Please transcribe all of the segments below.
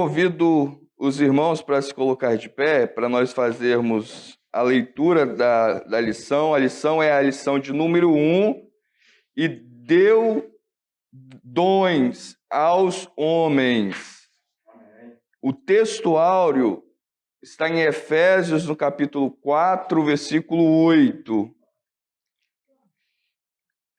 convido os irmãos para se colocar de pé, para nós fazermos a leitura da lição. A lição é a lição de número 1. E deu dons aos homens. O texto áureo está em Efésios, no capítulo 4, versículo 8.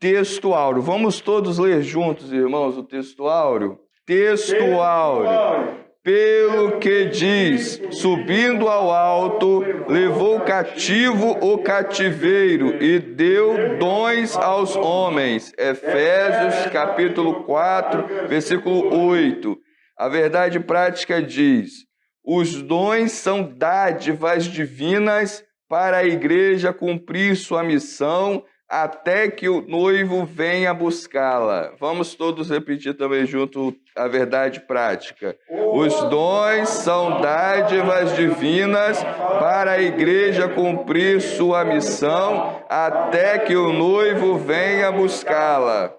Texto áureo. Vamos todos ler juntos, irmãos, o texto áureo? Texto áureo. Pelo que diz, subindo ao alto, levou cativo o cativeiro e deu dons aos homens. Efésios, capítulo 4, versículo 8. A verdade prática diz: os dons são dádivas divinas para a igreja cumprir sua missão até que o noivo venha buscá-la. Vamos todos repetir também junto a verdade prática. Os dons são dádivas divinas para a igreja cumprir sua missão até que o noivo venha buscá-la.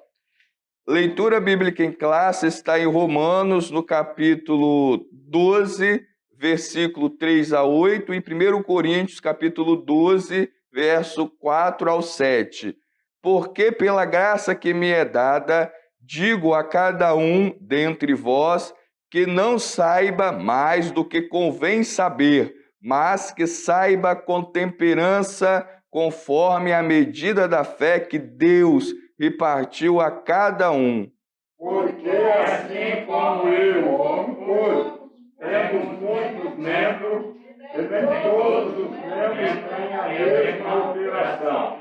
Leitura bíblica em classe está em Romanos, no capítulo 12, versículo 3 a 8, e 1 Coríntios, capítulo 12, verso 4 ao 7. Porque pela graça que me é dada, digo a cada um dentre vós que não saiba mais do que convém saber, mas que saiba com temperança, conforme a medida da fé que Deus repartiu a cada um. Porque assim como eu, todos, temos muitos membros, e nem todos os membros têm a mesma operação.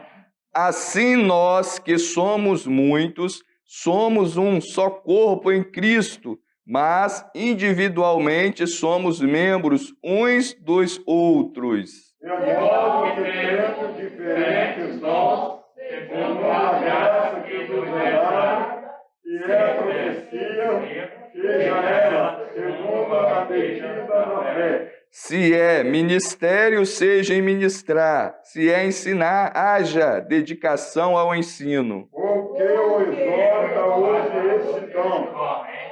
Assim nós, que somos muitos, somos um só corpo em Cristo, mas individualmente somos membros uns dos outros. De modo que temos diferentes dons, segundo a graça que nos é dada, e é a profecia, seja ela segundo a medida da fé. Se é ministério, seja em ministrar. Se é ensinar, haja dedicação ao ensino. O que o exorta hoje esse dom?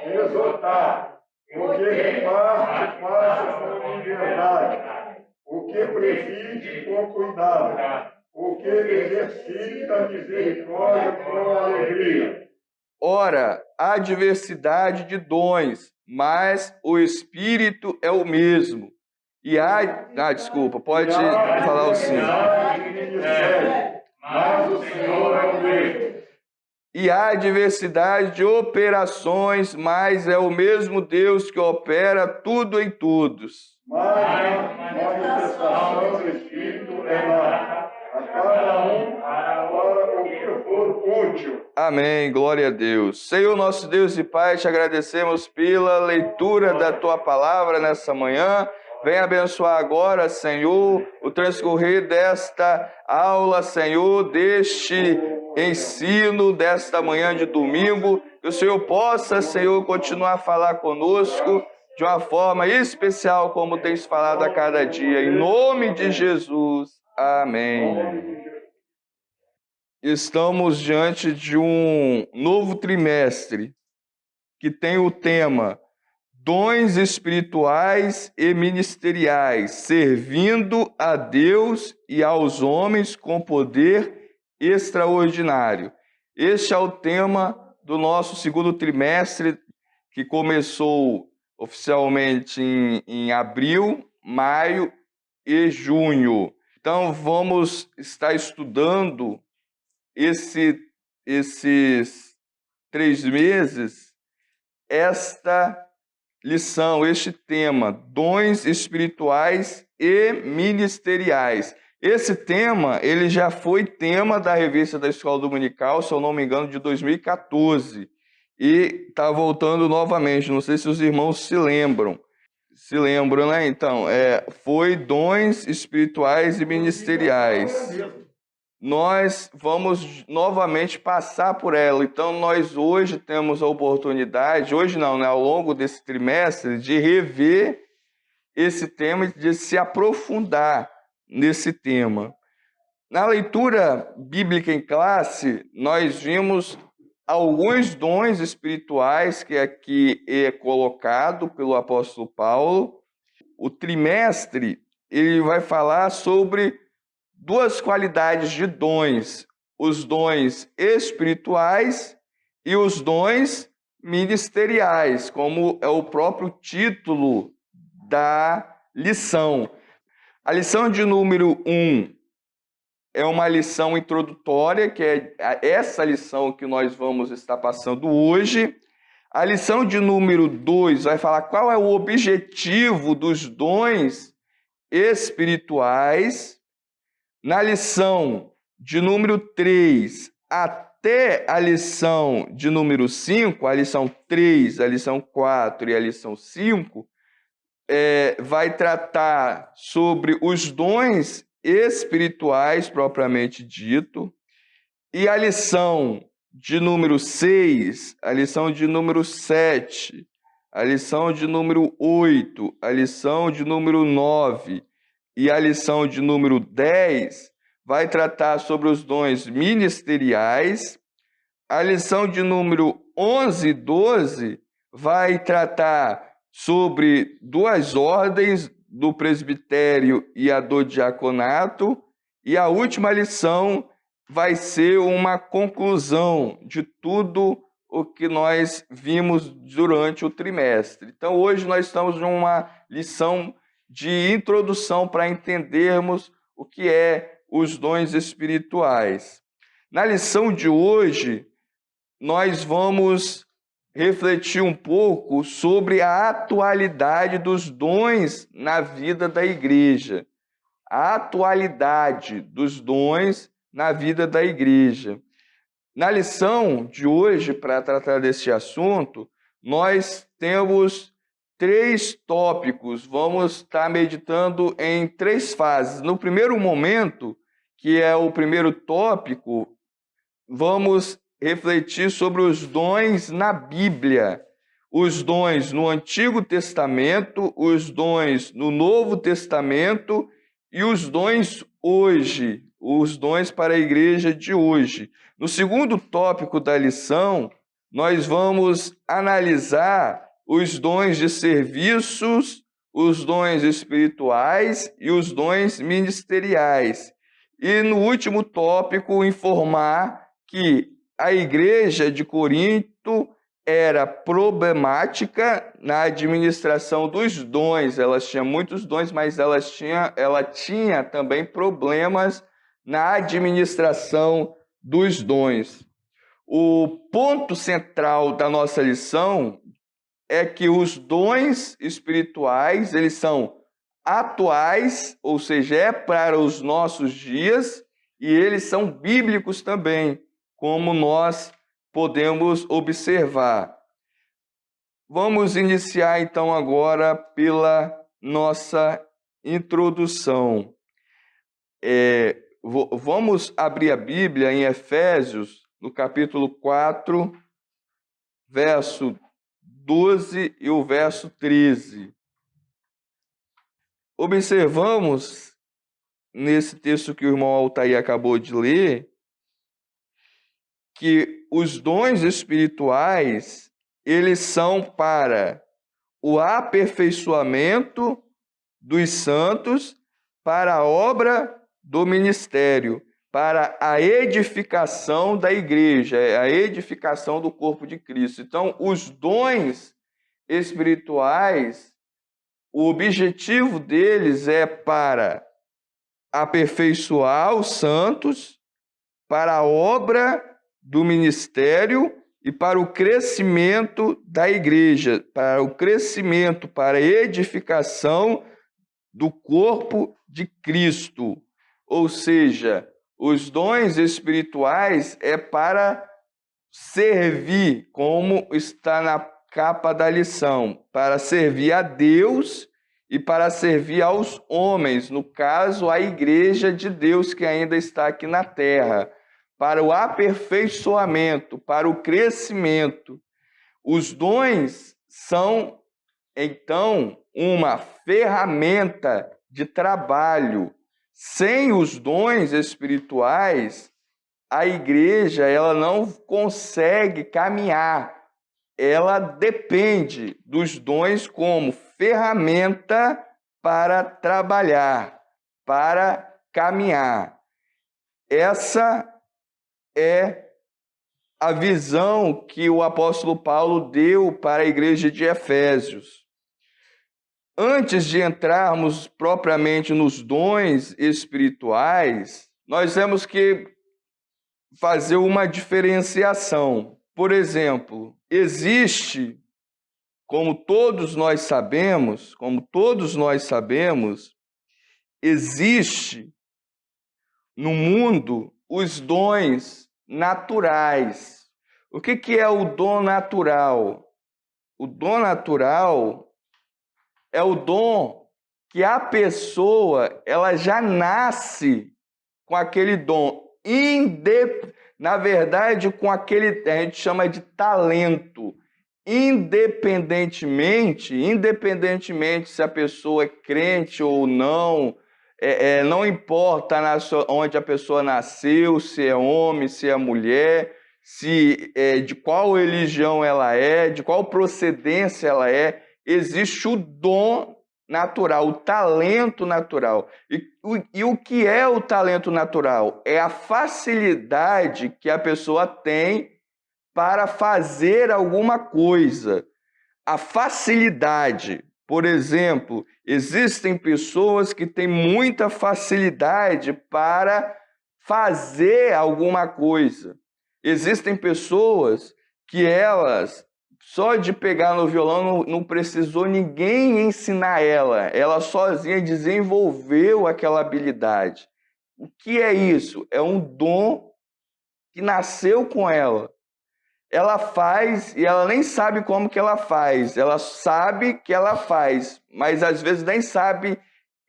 Exortar. O que reparte, faça com verdade. O que preside com cuidado. O que exercita misericórdia com alegria. Ora, há diversidade de dons, mas o Espírito é o mesmo. E há... desculpa, pode falar o sim. Mas o Senhor é o mesmo. E há diversidade de operações, mas é o mesmo Deus que opera tudo em todos. Mas a manifestação do Espírito é lá, a cada um para o que for útil. Amém, glória a Deus. Senhor nosso Deus e Pai, te agradecemos pela leitura da Tua palavra nessa manhã. Venha abençoar agora, Senhor, o transcorrer desta aula, Senhor, deste ensino, desta manhã de domingo. Que o Senhor possa, Senhor, continuar a falar conosco de uma forma especial, como tens falado a cada dia. Em nome de Jesus. Amém. Estamos diante de um novo trimestre que tem o tema Dons espirituais e ministeriais, servindo a Deus e aos homens com poder extraordinário. Este é o tema do nosso segundo trimestre, que começou oficialmente em abril, maio e junho. Então, vamos estar estudando esses 3 meses, esta lição, este tema, dons espirituais e ministeriais. Esse tema, ele já foi tema da revista da Escola Dominical, se eu não me engano, de 2014. E está voltando novamente, não sei se os irmãos se lembram. Se lembram, né? Então, foi dons espirituais e ministeriais. Nós vamos novamente passar por ela. Então, nós hoje temos a oportunidade, hoje não, né, ao longo desse trimestre, de rever esse tema e de se aprofundar nesse tema. Na leitura bíblica em classe, nós vimos alguns dons espirituais que aqui é colocado pelo apóstolo Paulo. O trimestre, ele vai falar sobre duas qualidades de dons: os dons espirituais e os dons ministeriais, como é o próprio título da lição. A lição de número 1 é uma lição introdutória, que é essa lição que nós vamos estar passando hoje. A lição de número 2 vai falar qual é o objetivo dos dons espirituais. Na lição de número 3 até a lição de número 5, a lição 3, a lição 4 e a lição 5, vai tratar sobre os dons espirituais propriamente dito. E a lição de número 6, a lição de número 7, a lição de número 8, a lição de número 9 e a lição de número 10 vai tratar sobre os dons ministeriais. A lição de número 11 e 12 vai tratar sobre duas ordens, do presbitério e a do diaconato. E a última lição vai ser uma conclusão de tudo o que nós vimos durante o trimestre. Então, hoje nós estamos numa lição de introdução para entendermos o que é os dons espirituais. Na lição de hoje, nós vamos refletir um pouco sobre a atualidade dos dons na vida da igreja. A atualidade dos dons na vida da igreja. Na lição de hoje, para tratar desse assunto, nós temos 3 tópicos. Vamos estar meditando em 3 fases. No primeiro momento, que é o primeiro tópico, vamos refletir sobre os dons na Bíblia. Os dons no Antigo Testamento, os dons no Novo Testamento e os dons hoje, os dons para a igreja de hoje. No segundo tópico da lição, nós vamos analisar os dons de serviços, os dons espirituais e os dons ministeriais. E no último tópico, informar que a igreja de Corinto era problemática na administração dos dons. Ela tinha muitos dons, mas ela tinha também problemas na administração dos dons. O ponto central da nossa lição é que os dons espirituais, eles são atuais, ou seja, é para os nossos dias, e eles são bíblicos também, como nós podemos observar. Vamos iniciar então agora pela nossa introdução. Vamos abrir a Bíblia em Efésios, no capítulo 4, verso 12 e o verso 13. Observamos, nesse texto que o irmão Altair acabou de ler, que os dons espirituais, eles são para o aperfeiçoamento dos santos, para a obra do ministério, para a edificação da igreja, a edificação do corpo de Cristo. Então, os dons espirituais, o objetivo deles é para aperfeiçoar os santos, para a obra do ministério e para o crescimento da igreja, para o crescimento, para a edificação do corpo de Cristo. Ou seja, os dons espirituais é para servir, como está na capa da lição, para servir a Deus e para servir aos homens, no caso, a igreja de Deus que ainda está aqui na terra, para o aperfeiçoamento, para o crescimento. Os dons são, então, uma ferramenta de trabalho. Sem os dons espirituais, a igreja ela não consegue caminhar. Ela depende dos dons como ferramenta para trabalhar, para caminhar. Essa é a visão que o apóstolo Paulo deu para a igreja de Efésios. Antes de entrarmos propriamente nos dons espirituais, nós temos que fazer uma diferenciação. Por exemplo, existe, como todos nós sabemos, existe no mundo os dons naturais. O que é o dom natural? O dom natural é o dom que a pessoa ela já nasce com aquele dom, na verdade, com aquele, a gente chama de talento, independentemente se a pessoa é crente ou não, não importa onde a pessoa nasceu, se é homem, se é mulher, de qual religião ela é, de qual procedência ela é, existe o dom natural, o talento natural. E o que é o talento natural? É a facilidade que a pessoa tem para fazer alguma coisa. A facilidade. Por exemplo, existem pessoas que têm muita facilidade para fazer alguma coisa. Existem pessoas que elas, só de pegar no violão, não precisou ninguém ensinar ela. Ela sozinha desenvolveu aquela habilidade. O que é isso? É um dom que nasceu com ela. Ela faz e ela nem sabe como que ela faz. Ela sabe que ela faz, mas às vezes nem sabe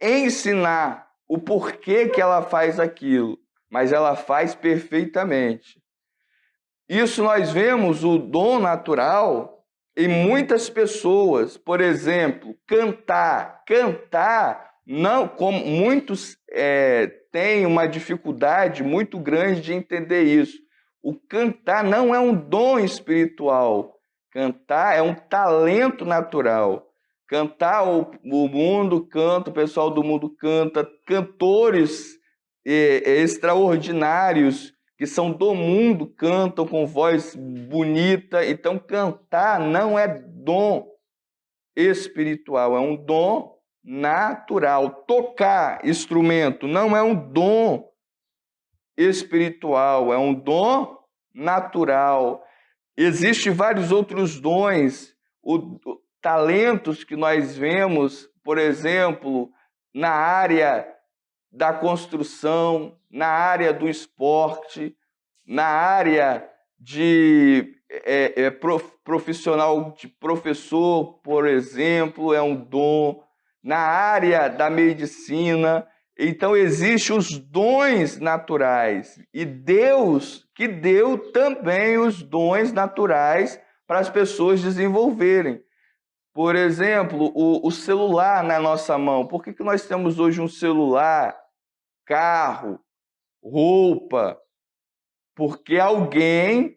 ensinar o porquê que ela faz aquilo. Mas ela faz perfeitamente. Isso nós vemos o dom natural em muitas pessoas. Por exemplo, cantar. Cantar, não, como muitos têm uma dificuldade muito grande de entender isso. O cantar não é um dom espiritual. Cantar é um talento natural. Cantar, o mundo canta, o pessoal do mundo canta, cantores extraordinários que são do mundo cantam com voz bonita. Então, cantar não é dom espiritual, é um dom natural. Tocar instrumento não é um dom espiritual, é um dom natural. Existem vários outros dons, talentos que nós vemos, por exemplo, na área da construção, na área do esporte, na área de profissional de professor, por exemplo, é um dom, na área da medicina. Então, existem os dons naturais e Deus que deu também os dons naturais para as pessoas desenvolverem. Por exemplo, o celular na nossa mão. Por que nós temos hoje um celular, carro, roupa? Porque alguém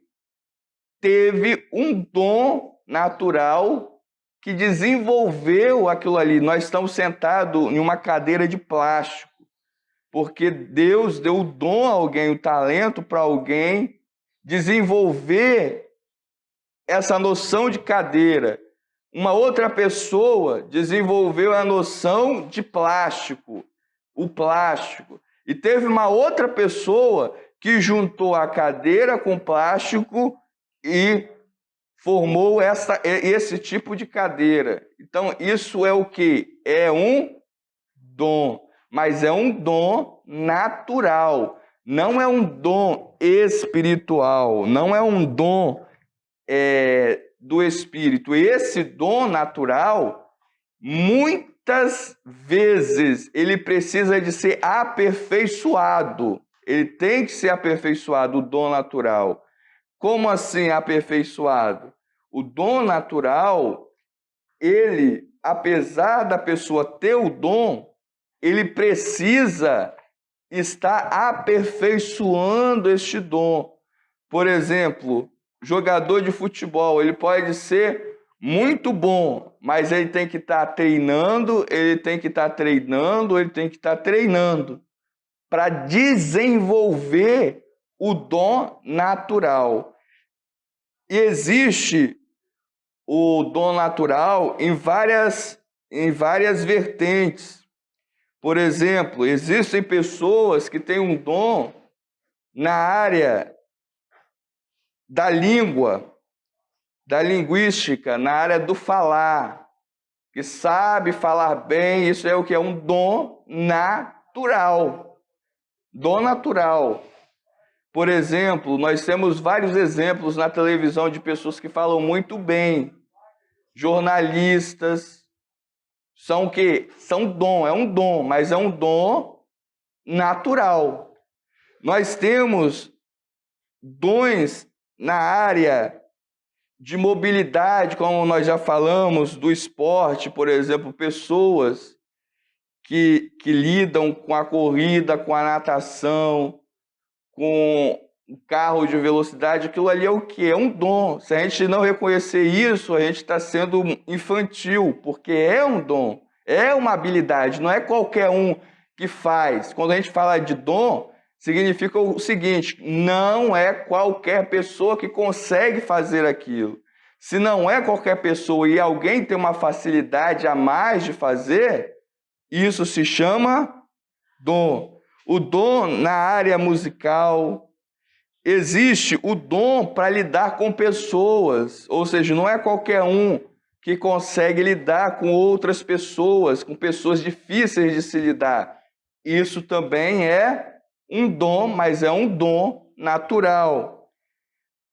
teve um dom natural que desenvolveu aquilo ali. Nós estamos sentados em uma cadeira de plástico, porque Deus deu o dom a alguém, o talento para alguém desenvolver essa noção de cadeira. Uma outra pessoa desenvolveu a noção de plástico, o plástico. E teve uma outra pessoa que juntou a cadeira com plástico e formou esse tipo de cadeira. Então, isso é o quê? É um dom, mas é um dom natural. Não é um dom espiritual, não é um dom do Espírito. Esse dom natural, muitas vezes, ele precisa de ser aperfeiçoado. Ele tem que ser aperfeiçoado, o dom natural. Como assim aperfeiçoado? O dom natural, ele, apesar da pessoa ter o dom, ele precisa está aperfeiçoando este dom. Por exemplo, jogador de futebol, ele pode ser muito bom, mas ele tem que estar treinando, ele tem que estar treinando para desenvolver o dom natural. E existe o dom natural em várias vertentes. Por exemplo, existem pessoas que têm um dom na área da língua, da linguística, na área do falar, que sabe falar bem. Isso é o que é um dom natural. Dom natural. Por exemplo, nós temos vários exemplos na televisão de pessoas que falam muito bem. Jornalistas. São o quê? São dom, é um dom, mas é um dom natural. Nós temos dons na área de mobilidade, como nós já falamos, do esporte, por exemplo, pessoas que lidam com a corrida, com a natação, com o carro de velocidade. Aquilo ali é o quê? É um dom. Se a gente não reconhecer isso, a gente está sendo infantil, porque é um dom, é uma habilidade, não é qualquer um que faz. Quando a gente fala de dom, significa o seguinte: não é qualquer pessoa que consegue fazer aquilo. Se não é qualquer pessoa e alguém tem uma facilidade a mais de fazer, isso se chama dom. O dom na área musical. Existe o dom para lidar com pessoas, ou seja, não é qualquer um que consegue lidar com outras pessoas, com pessoas difíceis de se lidar. Isso também é um dom, mas é um dom natural.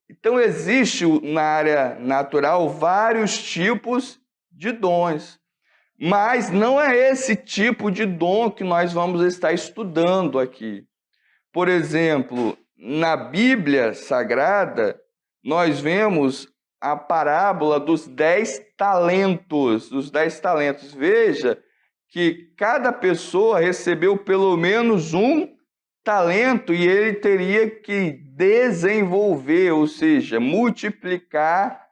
Então, existe na área natural vários tipos de dons, mas não é esse tipo de dom que nós vamos estar estudando aqui. Por exemplo, na Bíblia Sagrada, nós vemos a parábola dos 10 talentos. Veja que cada pessoa recebeu pelo menos um talento e ele teria que desenvolver, ou seja, multiplicar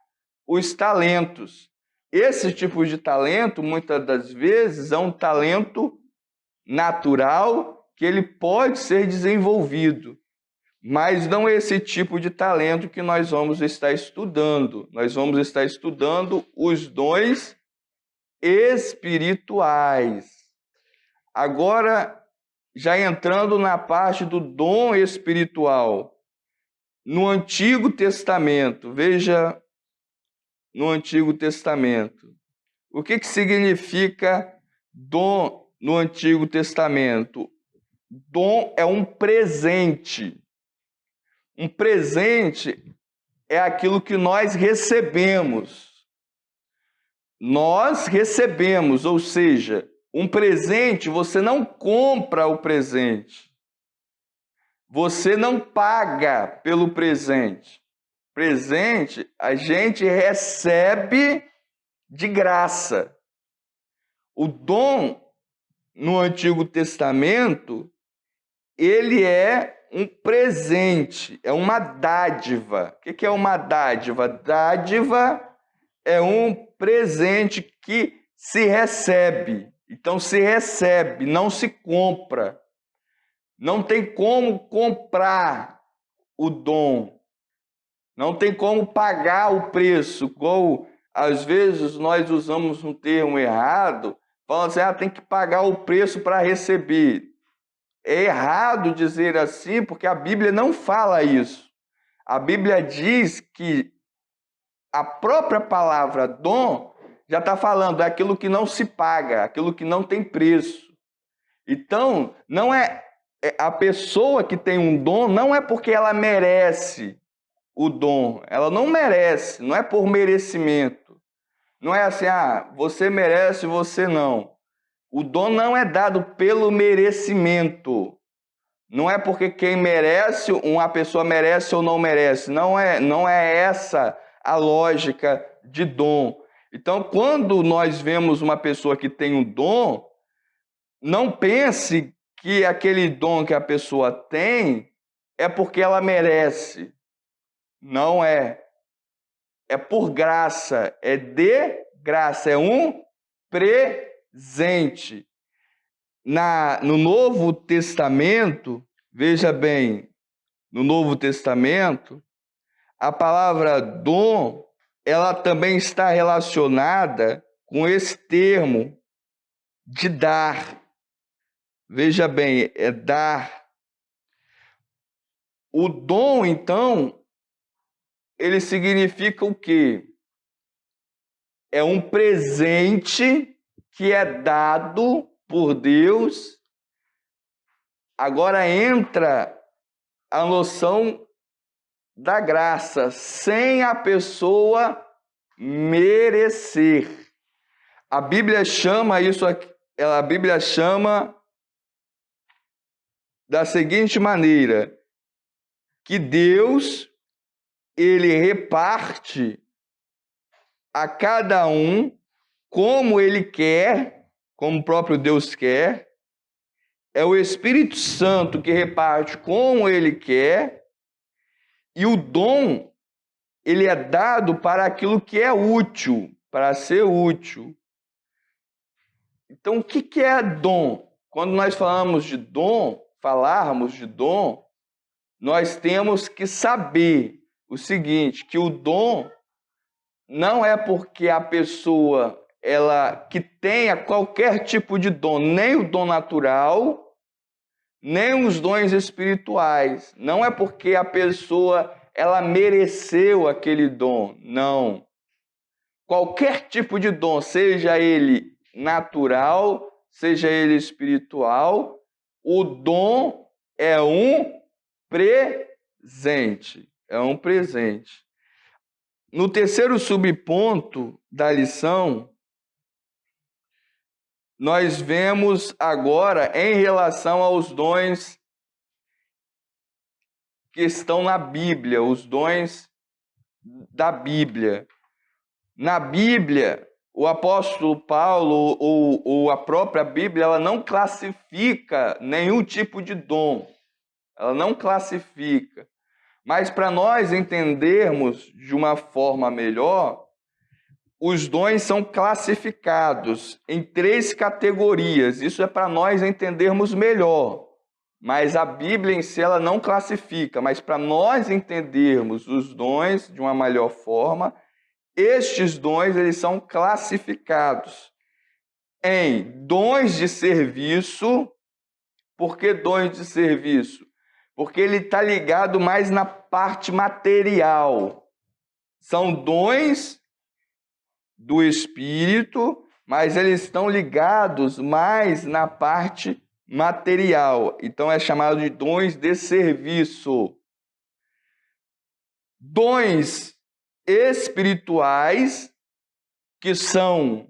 os talentos. Esse tipo de talento, muitas das vezes, é um talento natural que ele pode ser desenvolvido, mas não é esse tipo de talento que nós vamos estar estudando. Nós vamos estar estudando os dons espirituais. Agora, já entrando na parte do dom espiritual, no Antigo Testamento, veja no Antigo Testamento. O que significa dom no Antigo Testamento? Dom é um presente. Um presente é aquilo que nós recebemos. Nós recebemos, ou seja, um presente, você não compra o presente. Você não paga pelo presente. Presente a gente recebe de graça. O dom no Antigo Testamento, ele é um presente, é uma dádiva. O que é uma dádiva? Dádiva é um presente que se recebe. Então, se recebe, não se compra. Não tem como comprar o dom. Não tem como pagar o preço. Ou, às vezes, nós usamos um termo errado, falando assim, tem que pagar o preço para receber. É errado dizer assim, porque a Bíblia não fala isso. A Bíblia diz que a própria palavra dom já está falando daquilo que não se paga, aquilo que não tem preço. Então, não é a pessoa que tem um dom, não é porque ela merece o dom. Ela não merece, não é por merecimento. Não é assim, você merece, você não. O dom não é dado pelo merecimento. Não é porque quem merece, uma pessoa merece ou não merece. Não é essa a lógica de dom. Então, quando nós vemos uma pessoa que tem um dom, não pense que aquele dom que a pessoa tem é porque ela merece. Não é. É por graça, é de graça, é um presente. No Novo Testamento, veja bem, no Novo Testamento, a palavra dom, ela também está relacionada com esse termo de dar. Veja bem, é dar. O dom, então, ele significa o quê? É um presente que é dado por Deus. Agora entra a noção da graça, sem a pessoa merecer. A Bíblia chama isso aqui, a Bíblia chama da seguinte maneira, que Deus, ele reparte a cada um como ele quer, como o próprio Deus quer. É o Espírito Santo que reparte como ele quer. E o dom, ele é dado para aquilo que é útil, para ser útil. Então, o que é dom? Quando nós falarmos de dom, nós temos que saber o seguinte, que o dom não é porque a pessoa ela que tenha qualquer tipo de dom, nem o dom natural, nem os dons espirituais. Não é porque a pessoa ela mereceu aquele dom, não. Qualquer tipo de dom, seja ele natural, seja ele espiritual, o dom é um presente. É um presente. No terceiro subponto da lição, nós vemos agora em relação aos dons que estão na Bíblia, os dons da Bíblia. Na Bíblia, o apóstolo Paulo ou a própria Bíblia, ela não classifica nenhum tipo de dom. Ela não classifica. Mas para nós entendermos de uma forma melhor, os dons são classificados em 3 categorias. Isso é para nós entendermos melhor. Mas a Bíblia em si ela não classifica. Mas para nós entendermos os dons de uma melhor forma, estes dons eles são classificados em dons de serviço. Por que dons de serviço? Porque ele está ligado mais na parte material. São dons do Espírito, mas eles estão ligados mais na parte material. Então é chamado de dons de serviço. Dons espirituais, que são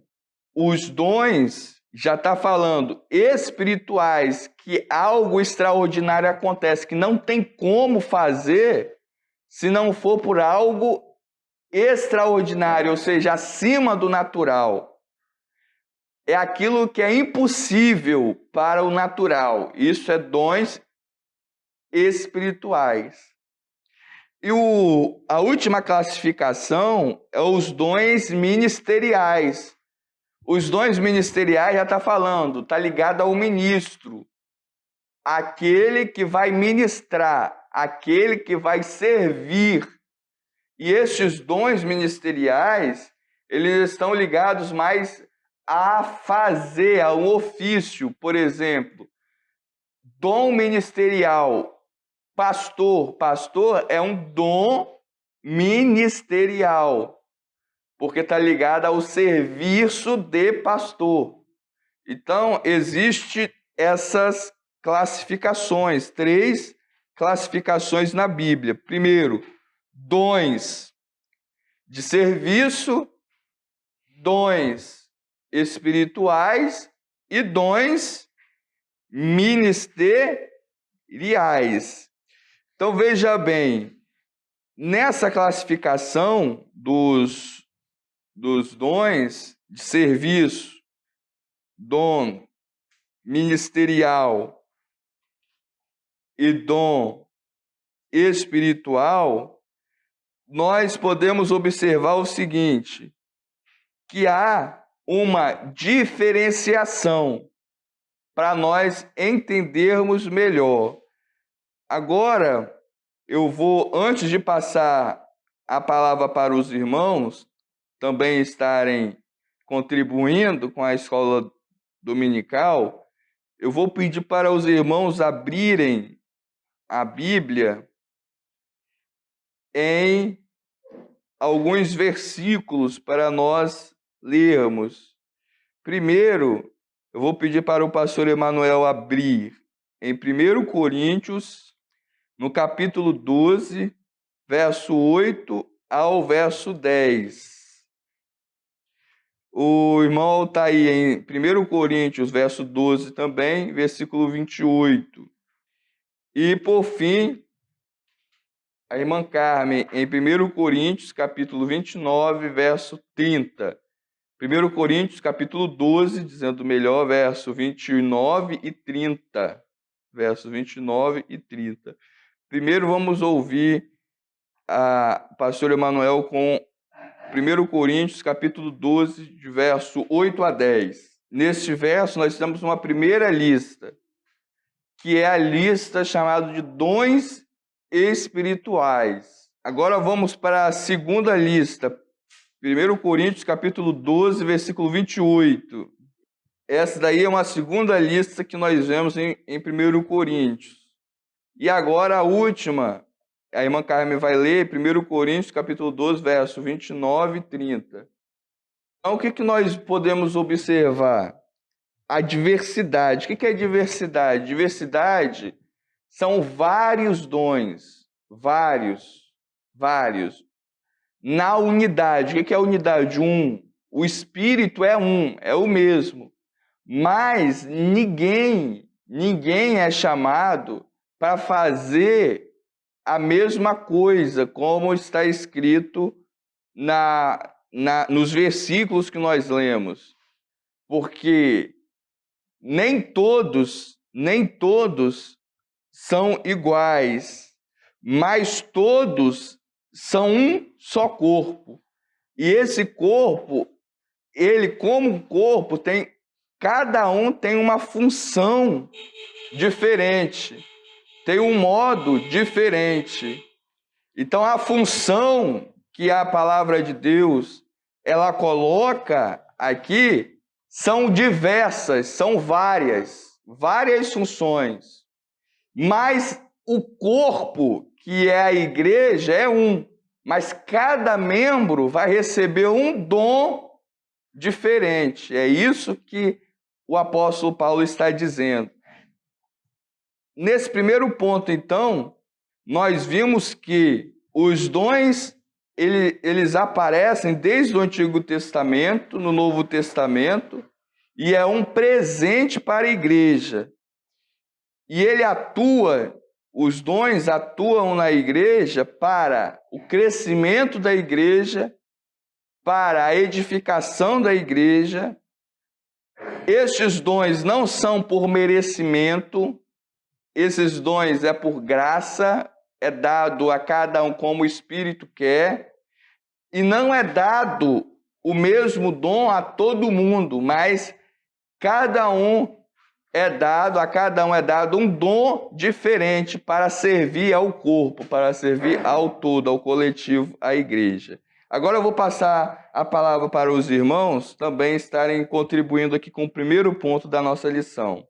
os dons, já está falando, espirituais, que algo extraordinário acontece, que não tem como fazer se não for por algo extraordinário, ou seja, acima do natural. É aquilo que é impossível para o natural. Isso é dons espirituais. E a última classificação é os dons ministeriais. Os dons ministeriais já está falando, está ligado ao ministro. Aquele que vai ministrar, aquele que vai servir. E estes dons ministeriais, eles estão ligados mais a fazer, a um ofício. Por exemplo, dom ministerial. Pastor é um dom ministerial, porque está ligado ao serviço de pastor. Então, existem essas classificações, 3 classificações na Bíblia. Primeiro, dons de serviço, dons espirituais e dons ministeriais. Então, veja bem, nessa classificação dos dons de serviço, dom ministerial e dom espiritual, nós podemos observar o seguinte, que há uma diferenciação para nós entendermos melhor. Agora, eu vou, antes de passar a palavra para os irmãos, também estarem contribuindo com a escola dominical, eu vou pedir para os irmãos abrirem a Bíblia em alguns versículos para nós lermos. Primeiro, eu vou pedir para o pastor Emanuel abrir em 1 Coríntios, no capítulo 12, verso 8 ao verso 10. O irmão está aí em 1 Coríntios, verso 12 também, versículo 28. E, por fim, a irmã Carmen, em 1 Coríntios, capítulo 29, verso 30. 1 Coríntios, capítulo 12, dizendo melhor, verso 29 e 30. Versos 29 e 30. Primeiro vamos ouvir a pastor Emanuel com 1 Coríntios, capítulo 12, de verso 8 a 10. Neste verso, nós temos uma primeira lista, que é a lista chamada de dons espirituais. Agora vamos para a segunda lista, 1 Coríntios, capítulo 12, versículo 28. Essa daí é uma segunda lista que nós vemos em 1 Coríntios. E agora a última, a irmã Carmen vai ler 1 Coríntios, capítulo 12, verso 29 e 30. Então, o que nós podemos observar? A diversidade. O que é diversidade? Diversidade são vários dons, vários, na unidade. O que é a unidade? O Espírito é o mesmo. Mas ninguém é chamado para fazer a mesma coisa, como está escrito nos versículos que nós lemos. Porque nem todos são iguais, mas todos são um só corpo. E esse corpo, ele como corpo, cada um tem uma função diferente, tem um modo diferente. Então a função que a palavra de Deus ela coloca aqui são diversas, são várias funções. Mas o corpo, que é a igreja, é um. Mas cada membro vai receber um dom diferente. É isso que o apóstolo Paulo está dizendo. Nesse primeiro ponto, então, nós vimos que os dons eles aparecem desde o Antigo Testamento, no Novo Testamento, e é um presente para a igreja. E os dons atuam na igreja para o crescimento da igreja, para a edificação da igreja. Estes dons não são por merecimento, esses dons é por graça, é dado a cada um como o Espírito quer, e não é dado o mesmo dom a todo mundo, mas a cada um é dado um dom diferente para servir ao corpo, para servir ao todo, ao coletivo, à igreja. Agora eu vou passar a palavra para os irmãos também estarem contribuindo aqui com o primeiro ponto da nossa lição.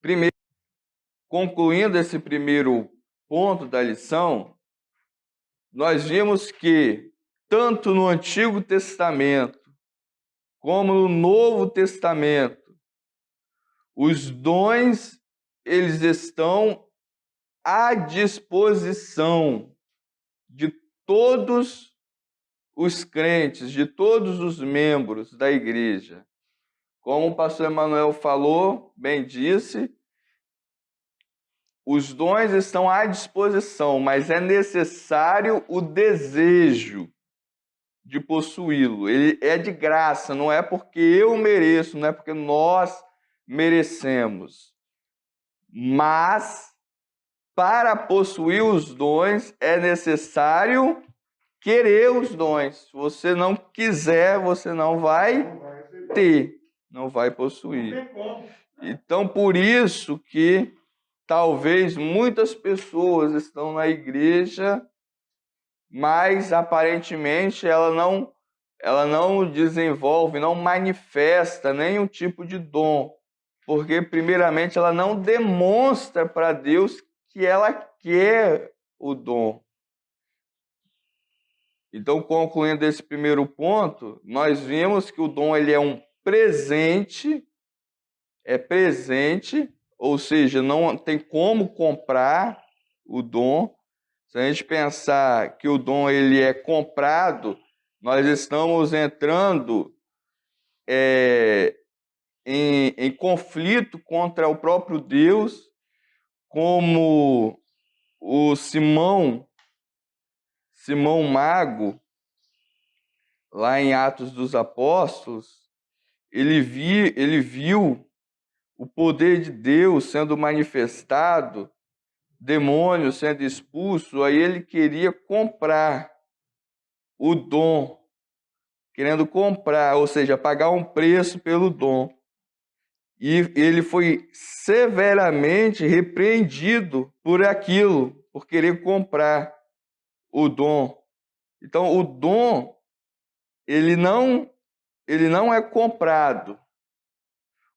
Primeiro, concluindo esse primeiro ponto da lição, nós vimos que tanto no Antigo Testamento como no Novo Testamento, os dons eles estão à disposição de todos os crentes, de todos os membros da igreja. Como o pastor Emanuel falou, bem disse, os dons estão à disposição, mas é necessário o desejo de possuí-lo. Ele é de graça, não é porque eu mereço, não é porque nós merecemos. Mas para possuir os dons é necessário querer os dons. Se você não quiser, você não vai ter, não vai possuir. Então, por isso que talvez muitas pessoas estão na igreja, mas aparentemente ela não desenvolve, não manifesta nenhum tipo de dom, porque primeiramente ela não demonstra para Deus que ela quer o dom. Então, concluindo esse primeiro ponto, nós vimos que o dom ele é um presente, ou seja, não tem como comprar o dom. Se a gente pensar que o dom ele é comprado, nós estamos entrando em conflito contra o próprio Deus, como o Simão Mago, lá em Atos dos Apóstolos, ele viu o poder de Deus sendo manifestado, demônios sendo expulsos, aí ele queria comprar o dom, querendo comprar, ou seja, pagar um preço pelo dom. E ele foi severamente repreendido por aquilo, por querer comprar o dom. Então, o dom, ele não é comprado.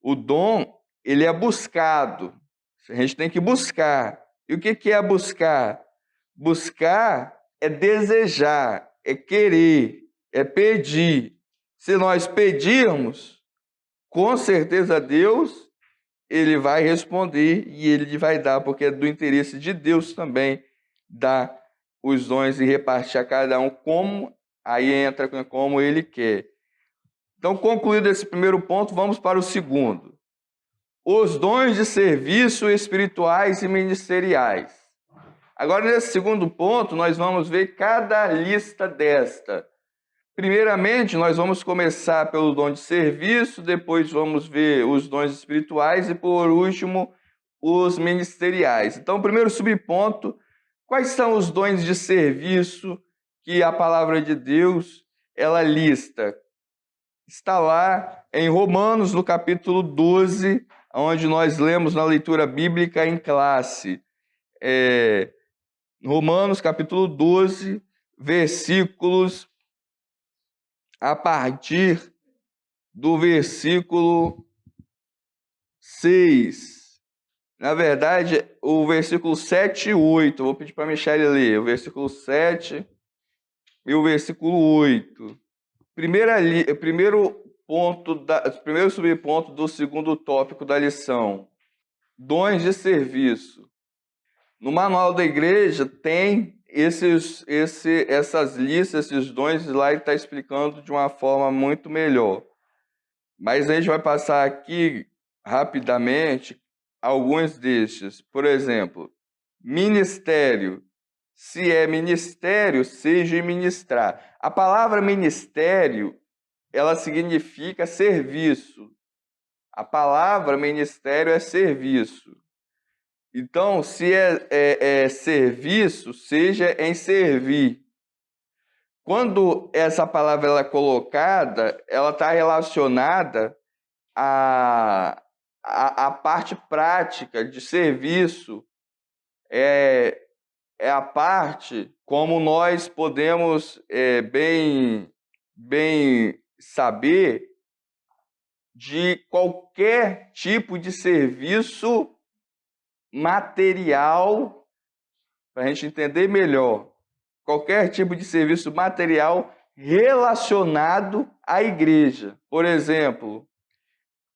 O dom, ele é buscado. A gente tem que buscar. E o que é buscar? Buscar é desejar, é querer, é pedir. Se nós pedirmos, com certeza Deus, ele vai responder e ele vai dar, porque é do interesse de Deus também dar os dons e repartir a cada um como, aí entra como ele quer. Então, concluído esse primeiro ponto, vamos para o segundo. Os dons de serviço espirituais e ministeriais. Agora, nesse segundo ponto, nós vamos ver cada lista desta. Primeiramente, nós vamos começar pelo dom de serviço, depois vamos ver os dons espirituais e, por último, os ministeriais. Então, o primeiro subponto, quais são os dons de serviço que a palavra de Deus ela lista? Está lá em Romanos, no capítulo 12, onde nós lemos na leitura bíblica em classe. Romanos, capítulo 12, versículos a partir do versículo 6. Na verdade, o versículo 7 e 8. Vou pedir para a Michele ler. O versículo 7 e o versículo 8. Primeiro subponto do segundo tópico da lição. Dons de serviço. No manual da igreja tem essas listas, esses dons, lá ele está explicando de uma forma muito melhor. Mas a gente vai passar aqui rapidamente alguns destes. Por exemplo, ministério. Se é ministério, seja ministrar. A palavra ministério, ela significa serviço. A palavra ministério é serviço. Então, se é serviço, seja em servir. Quando essa palavra ela é colocada, ela está relacionada à parte prática de serviço. É a parte como nós podemos bem saber de qualquer tipo de serviço material, para a gente entender melhor, qualquer tipo de serviço material relacionado à igreja. Por exemplo,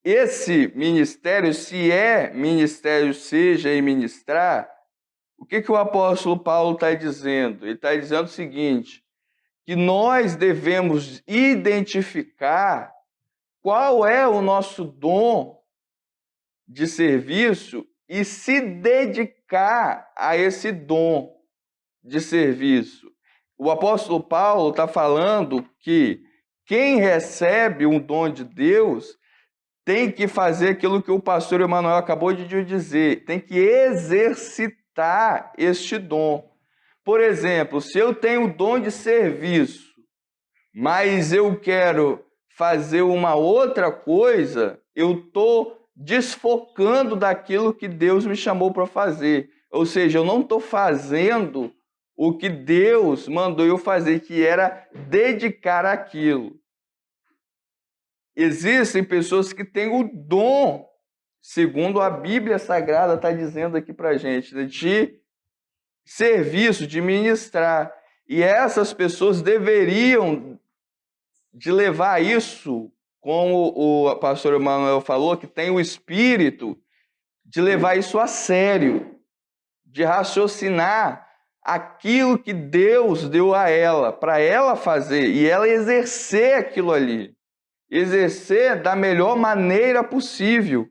esse ministério, se é ministério, seja em ministrar, o que o apóstolo Paulo está dizendo? Ele está dizendo o seguinte, que nós devemos identificar qual é o nosso dom de serviço e se dedicar a esse dom de serviço. O apóstolo Paulo está falando que quem recebe um dom de Deus tem que fazer aquilo que o pastor Emanuel acabou de dizer, tem que exercitar exercitar este dom. Por exemplo, se eu tenho o dom de serviço, mas eu quero fazer uma outra coisa, eu estou desfocando daquilo que Deus me chamou para fazer. Ou seja, eu não estou fazendo o que Deus mandou eu fazer, que era dedicar aquilo. Existem pessoas que têm o dom, segundo a Bíblia Sagrada está dizendo aqui para a gente, de serviço, de ministrar. E essas pessoas deveriam de levar isso, como o pastor Emanuel falou, que tem o espírito de levar isso a sério, de raciocinar aquilo que Deus deu a ela, para ela fazer, e ela exercer aquilo ali. Exercer da melhor maneira possível.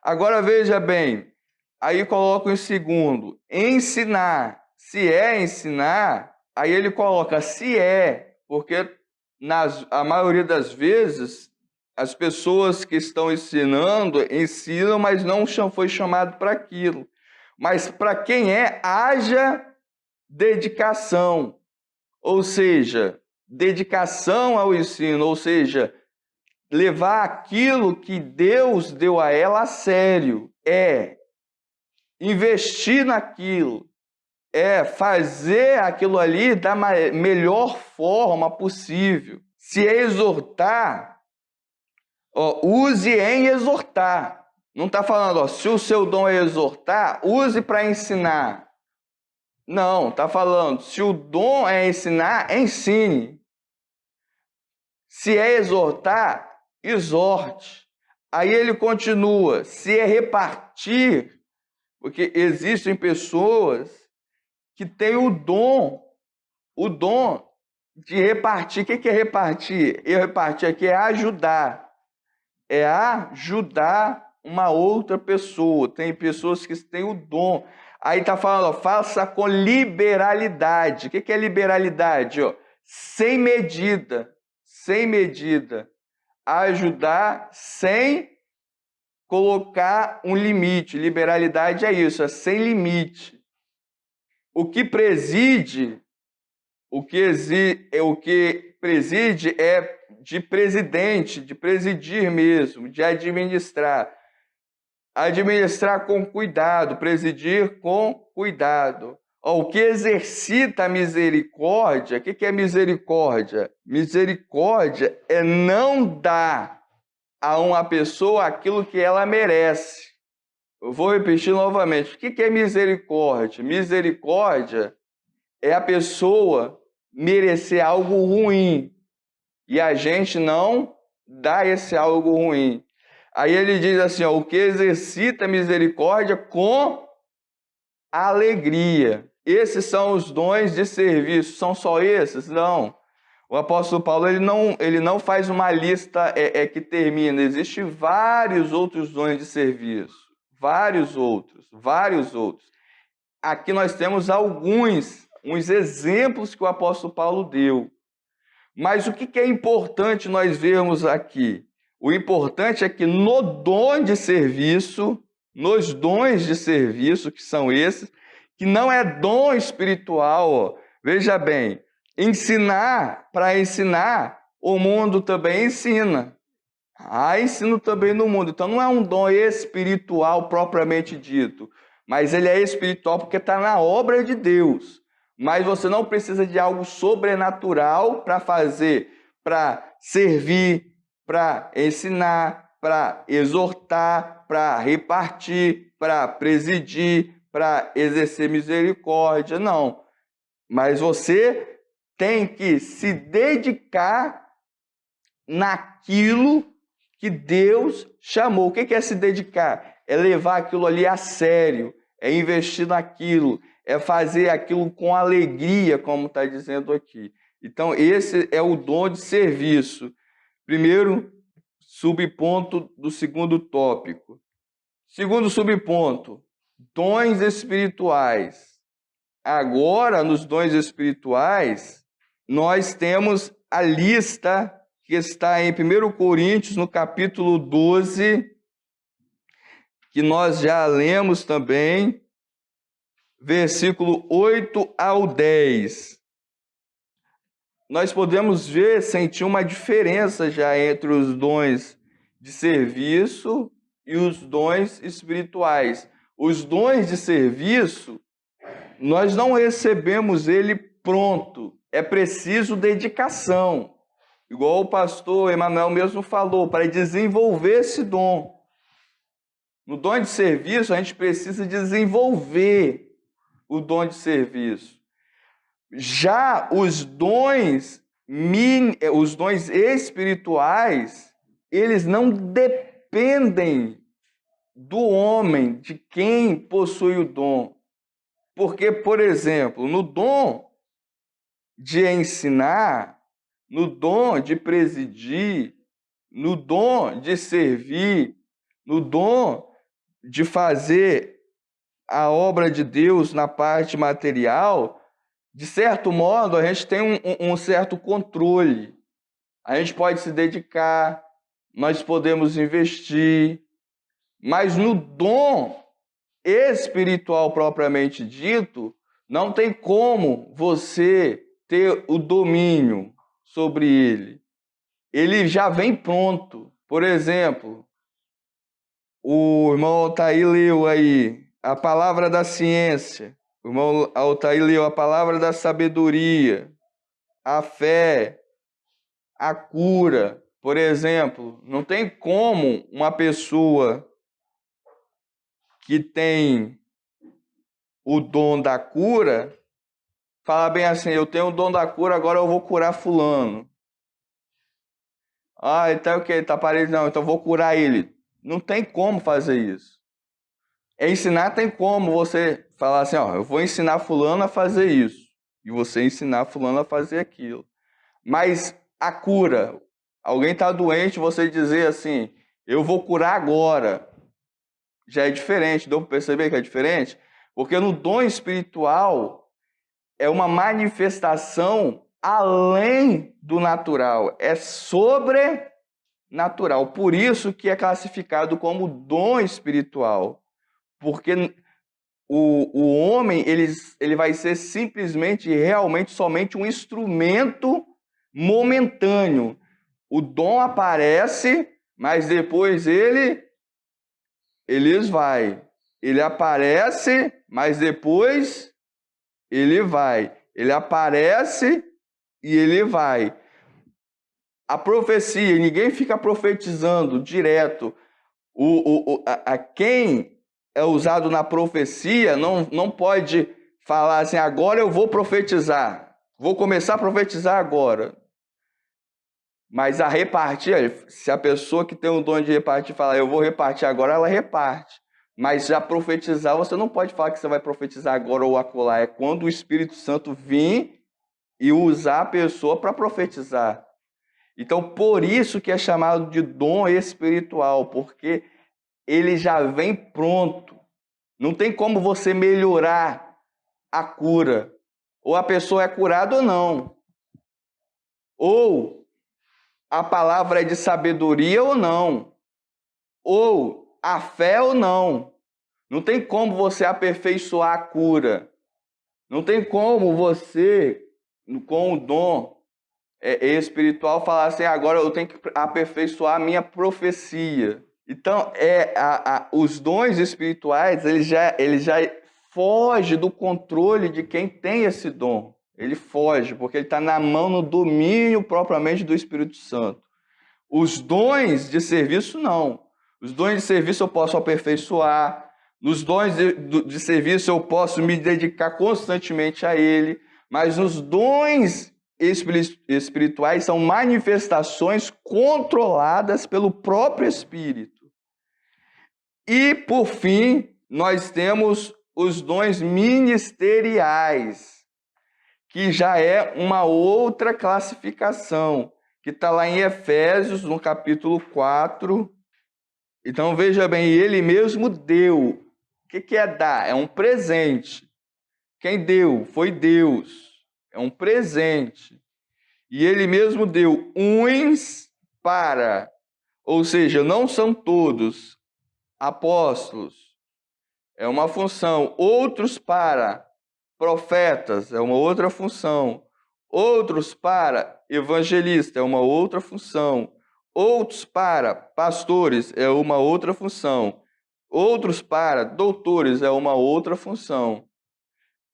Agora veja bem, aí coloca em segundo, ensinar. Se é ensinar, aí ele coloca se é, porque a maioria das vezes as pessoas que estão ensinando, ensinam, mas não foi chamado para aquilo. Mas para quem é, haja dedicação. Ou seja, dedicação ao ensino, ou seja, levar aquilo que Deus deu a ela a sério, é investir naquilo, é fazer aquilo ali da melhor forma possível. Se é exortar, use em exortar. Não está falando, se o seu dom é exortar, use para ensinar. Não, está falando, se o dom é ensinar, ensine. Se é exortar, exorte. Aí ele continua, se é repartir, porque existem pessoas que têm o dom de repartir. O que é repartir? Repartir aqui é ajudar. É ajudar uma outra pessoa. Tem pessoas que têm o dom. Aí está falando, faça com liberalidade. O que é liberalidade? Sem medida. Sem medida. Ajudar sem colocar um limite. Liberalidade é isso, é sem limite. O que preside é de presidente, de presidir mesmo, de administrar. Administrar com cuidado, presidir com cuidado. O que exercita a misericórdia, o que é misericórdia? Misericórdia é não dar a uma pessoa aquilo que ela merece. Eu vou repetir novamente. O que é misericórdia? Misericórdia é a pessoa merecer algo ruim e a gente não dá esse algo ruim. Aí ele diz assim, o que exercita a misericórdia com alegria. Esses são os dons de serviço. São só esses? Não. O apóstolo Paulo ele não faz uma lista que termina. Existem vários outros dons de serviço. Vários outros. Aqui nós temos uns exemplos que o apóstolo Paulo deu. Mas o que é importante nós vermos aqui? O importante é que no dom de serviço, nos dons de serviço, que são esses, que não é dom espiritual, veja bem, para ensinar, o mundo também ensina. Há ensino também no mundo. Então não é um dom espiritual propriamente dito, mas ele é espiritual porque está na obra de Deus. Mas você não precisa de algo sobrenatural para fazer, para servir, para ensinar, para exortar, para repartir, para presidir, para exercer misericórdia, não. Mas você tem que se dedicar naquilo que Deus chamou. O que é se dedicar? É levar aquilo ali a sério, é investir naquilo, é fazer aquilo com alegria, como está dizendo aqui. Então, esse é o dom de serviço. Primeiro subponto do segundo tópico. Segundo subponto, dons espirituais. Agora, nos dons espirituais, nós temos a lista que está em 1 Coríntios, no capítulo 12, que nós já lemos também, versículo 8 ao 10. Nós podemos ver, sentir uma diferença já entre os dons de serviço e os dons espirituais. Os dons de serviço, nós não recebemos ele pronto. É preciso dedicação. Igual o pastor Emanuel mesmo falou, para desenvolver esse dom. No dom de serviço, a gente precisa desenvolver o dom de serviço. Já os dons espirituais, eles não dependem do homem, de quem possui o dom. Porque, por exemplo, no dom de ensinar, no dom de presidir, no dom de servir, no dom de fazer a obra de Deus na parte material, de certo modo, a gente tem um certo controle. A gente pode se dedicar, nós podemos investir, mas no dom espiritual propriamente dito, não tem como você ter o domínio sobre ele. Ele já vem pronto. Por exemplo, o irmão Altair leu aí a palavra da ciência. O irmão Altair leu a palavra da sabedoria, a fé, a cura. Por exemplo, não tem como uma pessoa que tem o dom da cura falar bem assim, eu tenho o dom da cura, agora eu vou curar fulano. Ah, então o que? Ele tá parecido? Não, então eu vou curar ele. Não tem como fazer isso. Ensinar tem como você falar assim, ó, eu vou ensinar fulano a fazer isso. E você ensinar fulano a fazer aquilo. Mas a cura, alguém está doente, você dizer assim, eu vou curar agora. Já é diferente, deu para perceber que é diferente? Porque no dom espiritual é uma manifestação além do natural, é sobrenatural. Por isso que é classificado como dom espiritual. Porque o homem ele vai ser simplesmente e realmente somente um instrumento momentâneo. O dom aparece, mas depois ele esvai. Ele aparece, mas depois ele vai. Ele aparece e ele vai. A profecia, ninguém fica profetizando direto. Quem é usado na profecia não pode falar assim, agora eu vou profetizar. Vou começar a profetizar agora. Mas a repartir, se a pessoa que tem o dom de repartir falar, eu vou repartir agora, ela reparte. Mas já profetizar, você não pode falar que você vai profetizar agora ou acolá. É quando o Espírito Santo vir e usar a pessoa para profetizar. Então, por isso que é chamado de dom espiritual, porque ele já vem pronto. Não tem como você melhorar a cura. Ou a pessoa é curada ou não. Ou a palavra é de sabedoria ou não. Ou a fé ou não. Não tem como você aperfeiçoar a cura. Não tem como você, com o dom espiritual, falar assim, agora eu tenho que aperfeiçoar a minha profecia. Então, os dons espirituais, ele já foge do controle de quem tem esse dom. Ele foge, porque ele está na mão, no domínio propriamente do Espírito Santo. Os dons de serviço, não. Os dons de serviço eu posso aperfeiçoar. Nos dons de serviço eu posso me dedicar constantemente a ele. Mas os dons espirituais são manifestações controladas pelo próprio Espírito. E, por fim, nós temos os dons ministeriais, que já é uma outra classificação, que está lá em Efésios, no capítulo 4. Então, veja bem, ele mesmo deu. O que é dar? É um presente. Quem deu? Foi Deus. É um presente. E ele mesmo deu uns para, ou seja, não são todos apóstolos, é uma função. Outros para profetas, é uma outra função. Outros para evangelista, é uma outra função. Outros para pastores, é uma outra função. Outros para doutores, é uma outra função.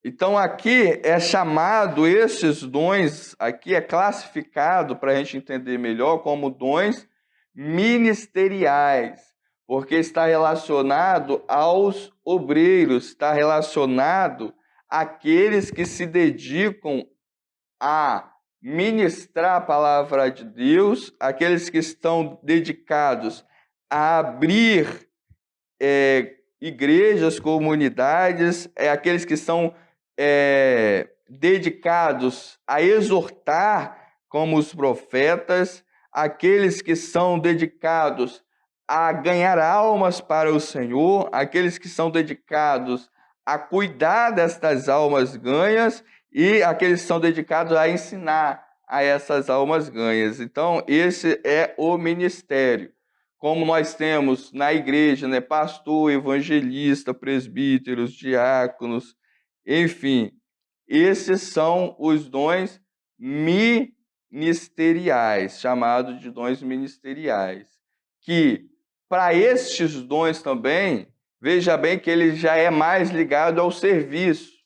Então aqui é chamado, esses dons, aqui é classificado, para a gente entender melhor, como dons ministeriais, porque está relacionado aos obreiros, está relacionado àqueles que se dedicam a ministrar a palavra de Deus, aqueles que estão dedicados a abrir igrejas, comunidades, aqueles que são dedicados a exortar, como os profetas, aqueles que são dedicados a ganhar almas para o Senhor, aqueles que são dedicados a cuidar destas almas ganhas e aqueles que são dedicados a ensinar a essas almas ganhas. Então, esse é o ministério. Como nós temos na igreja, né, pastor, evangelista, presbíteros, diáconos, enfim, esses são os dons ministeriais, chamados de dons ministeriais, que para estes dons também, veja bem que ele já é mais ligado ao serviço,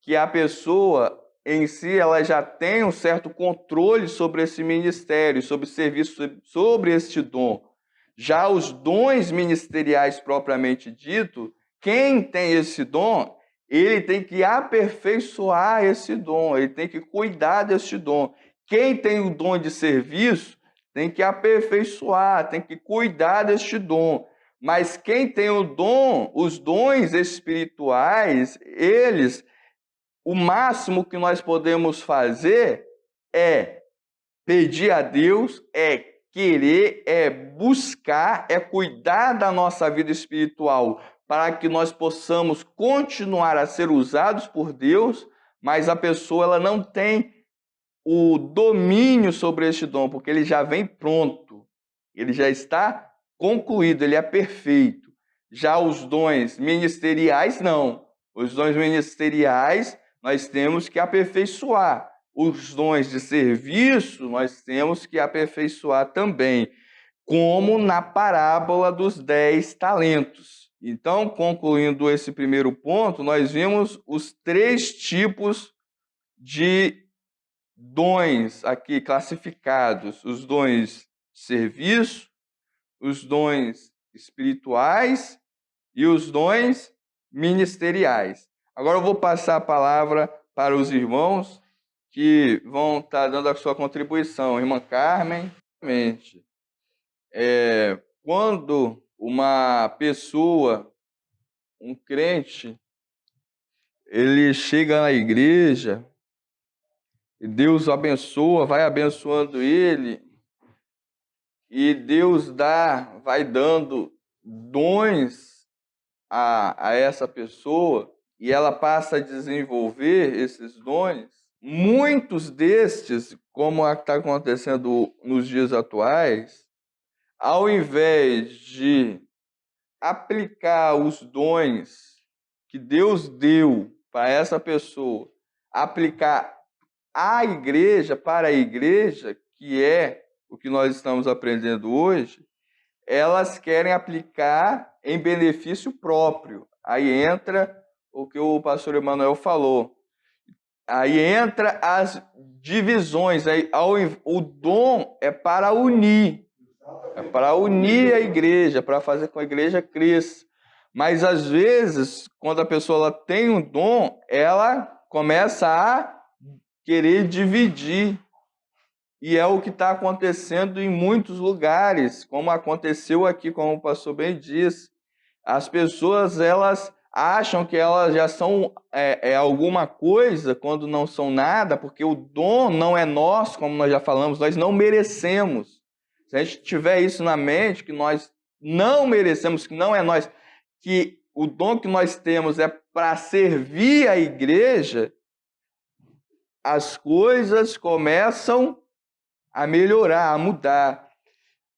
que a pessoa em si ela já tem um certo controle sobre esse ministério, sobre o serviço, sobre este dom. Já os dons ministeriais propriamente dito, quem tem esse dom, ele tem que aperfeiçoar esse dom, ele tem que cuidar desse dom. Quem tem o dom de serviço, tem que aperfeiçoar, tem que cuidar deste dom. Mas quem tem o dom, os dons espirituais, eles, o máximo que nós podemos fazer é pedir a Deus, é querer, é buscar, é cuidar da nossa vida espiritual para que nós possamos continuar a ser usados por Deus, mas a pessoa ela não tem o domínio sobre este dom, porque ele já vem pronto, ele já está concluído, ele é perfeito. Já os dons ministeriais, não. Os dons ministeriais nós temos que aperfeiçoar. Os dons de serviço nós temos que aperfeiçoar também, como na parábola dos 10 talentos. Então, concluindo esse primeiro ponto, nós vimos os 3 tipos de dons aqui classificados: os dons de serviço, os dons espirituais e os dons ministeriais. Agora eu vou passar a palavra para os irmãos que vão estar dando a sua contribuição. Irmã Carmen, quando uma pessoa, um crente, ele chega na igreja e Deus o abençoa, vai abençoando ele, e Deus vai dando dons a essa pessoa, e ela passa a desenvolver esses dons. Muitos destes, como está acontecendo nos dias atuais, ao invés de aplicar os dons que Deus deu para essa pessoa, aplicar à igreja, para a igreja, que é o que nós estamos aprendendo hoje, elas querem aplicar em benefício próprio. Aí entra o que o pastor Emanuel falou. Aí entra as divisões. O dom é para unir. É para unir a igreja, para fazer com que a igreja cresça. Mas, às vezes, quando a pessoa ela tem um dom, ela começa a querer dividir. E é o que está acontecendo em muitos lugares, como aconteceu aqui, como o pastor bem disse. As pessoas, elas acham que elas já são alguma coisa quando não são nada, porque o dom não é nosso, como nós já falamos, nós não merecemos. Se a gente tiver isso na mente, que nós não merecemos, que não é nós, que o dom que nós temos é para servir a igreja, as coisas começam a melhorar, a mudar.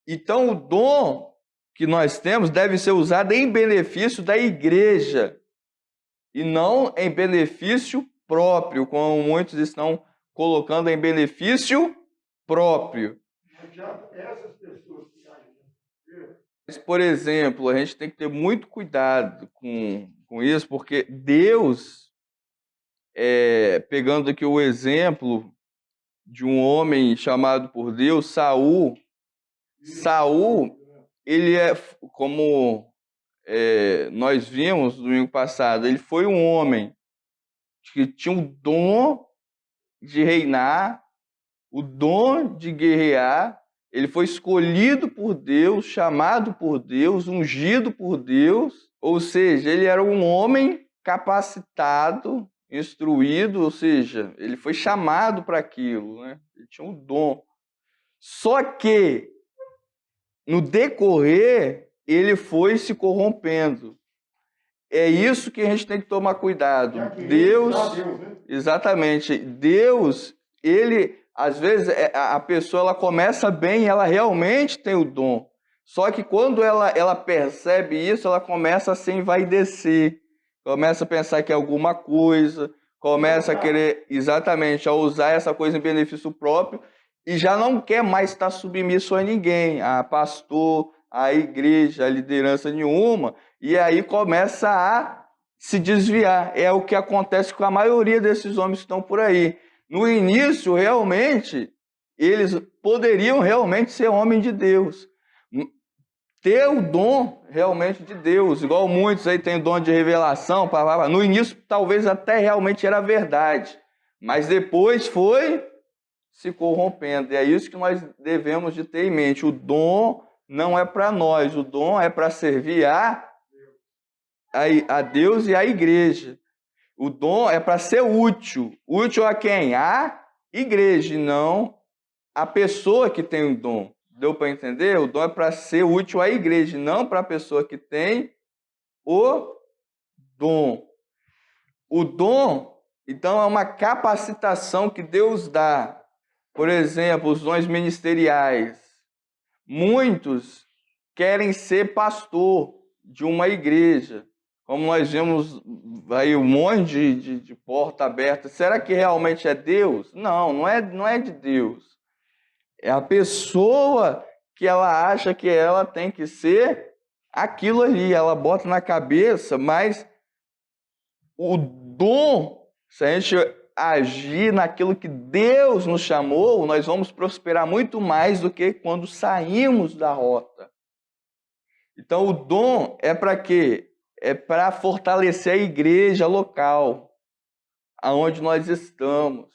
Então, o dom que nós temos deve ser usada em benefício da igreja e não em benefício próprio, como muitos estão colocando em benefício próprio. Essas pessoas que agem, Mas, por exemplo, a gente tem que ter muito cuidado com isso, porque Deus, pegando aqui o exemplo de um homem chamado por Deus, Saul, ele como nós vimos no domingo passado, ele foi um homem que tinha o dom de reinar, o dom de guerrear. Ele foi escolhido por Deus, chamado por Deus, ungido por Deus. Ou seja, ele era um homem capacitado, instruído, ou seja, ele foi chamado para aquilo, né? Ele tinha um dom. Só que, no decorrer, ele foi se corrompendo. É isso que a gente tem que tomar cuidado. Deus, exatamente, Deus, ele, às vezes, a pessoa ela começa bem, ela realmente tem o dom. Só que quando ela percebe isso, ela começa a se envaidecer, começa a pensar que é alguma coisa, começa a querer, exatamente, a usar essa coisa em benefício próprio e já não quer mais estar submisso a ninguém, a pastor, a igreja, a liderança nenhuma, e aí começa a se desviar. É o que acontece com a maioria desses homens que estão por aí. No início, realmente, eles poderiam realmente ser homens de Deus, ter o dom realmente de Deus, igual muitos aí têm o dom de revelação. No início, talvez até realmente era verdade, mas depois foi se corrompendo. E é isso que nós devemos de ter em mente. O dom não é para nós, o dom é para servir a Deus e a igreja. O dom é para ser útil. Útil a quem? A igreja, e não a pessoa que tem o dom. Deu para entender? O dom é para ser útil à igreja, não para a pessoa que tem o dom. O dom, então, é uma capacitação que Deus dá. Por exemplo, os dons ministeriais. Muitos querem ser pastor de uma igreja. Como nós vemos aí um monte de porta aberta. Será que realmente é Deus? Não, não é de Deus. É a pessoa que ela acha que ela tem que ser aquilo ali. Ela bota na cabeça, mas o dom, se a gente agir naquilo que Deus nos chamou, nós vamos prosperar muito mais do que quando saímos da rota. Então, o dom é para quê? É para fortalecer a igreja local, aonde nós estamos.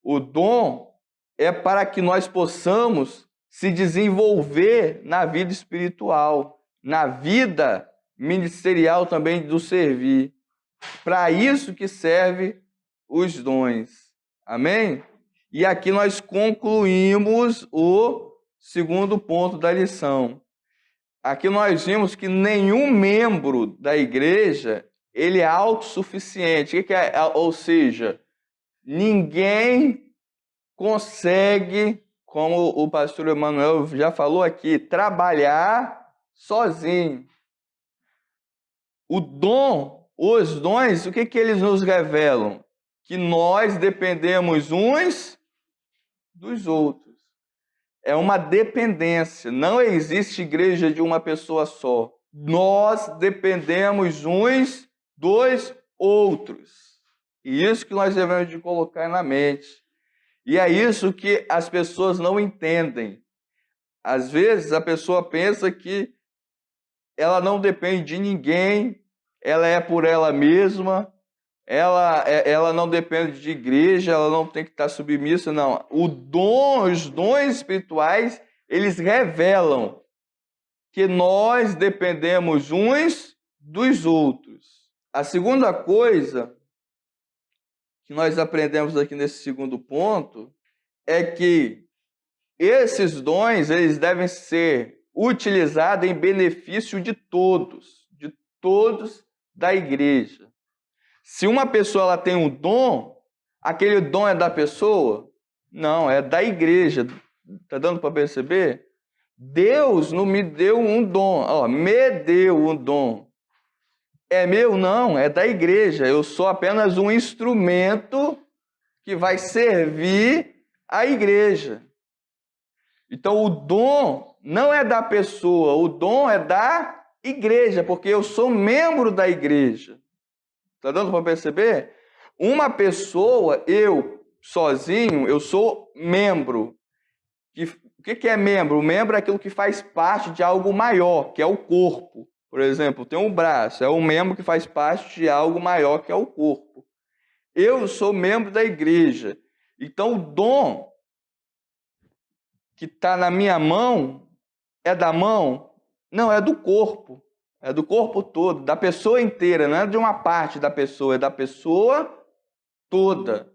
O dom é para que nós possamos se desenvolver na vida espiritual, na vida ministerial também do servir. Para isso que serve os dons. Amém? E aqui nós concluímos o segundo ponto da lição. Aqui nós vimos que nenhum membro da igreja ele é autossuficiente. O que é? Ou seja, ninguém consegue, como o pastor Emanuel já falou aqui, trabalhar sozinho. O dom, os dons, o que eles nos revelam? Que nós dependemos uns dos outros. É uma dependência. Não existe igreja de uma pessoa só. Nós dependemos uns dos outros. E isso que nós devemos de colocar na mente. E é isso que as pessoas não entendem. Às vezes a pessoa pensa que ela não depende de ninguém, ela é por ela mesma, ela não depende de igreja, ela não tem que estar submissa, não. Os dons espirituais, eles revelam que nós dependemos uns dos outros. A segunda coisa que nós aprendemos aqui nesse segundo ponto é que esses dons, eles devem ser utilizados em benefício de todos da igreja. Se uma pessoa ela tem um dom, aquele dom é da pessoa? Não, é da igreja. Está dando para perceber? Deus não me deu um dom, ó, me deu um dom. É meu? Não, é da igreja. Eu sou apenas um instrumento que vai servir a igreja. Então, o dom não é da pessoa, o dom é da igreja, porque eu sou membro da igreja. Está dando para perceber? Uma pessoa, eu sozinho, eu sou membro. O que é membro? O membro é aquilo que faz parte de algo maior, que é o corpo. Por exemplo, tem um braço, é um membro que faz parte de algo maior, que é o corpo. Eu sou membro da igreja. Então, o dom que está na minha mão é da mão? Não, é do corpo. É do corpo todo, da pessoa inteira. Não é de uma parte da pessoa, é da pessoa toda.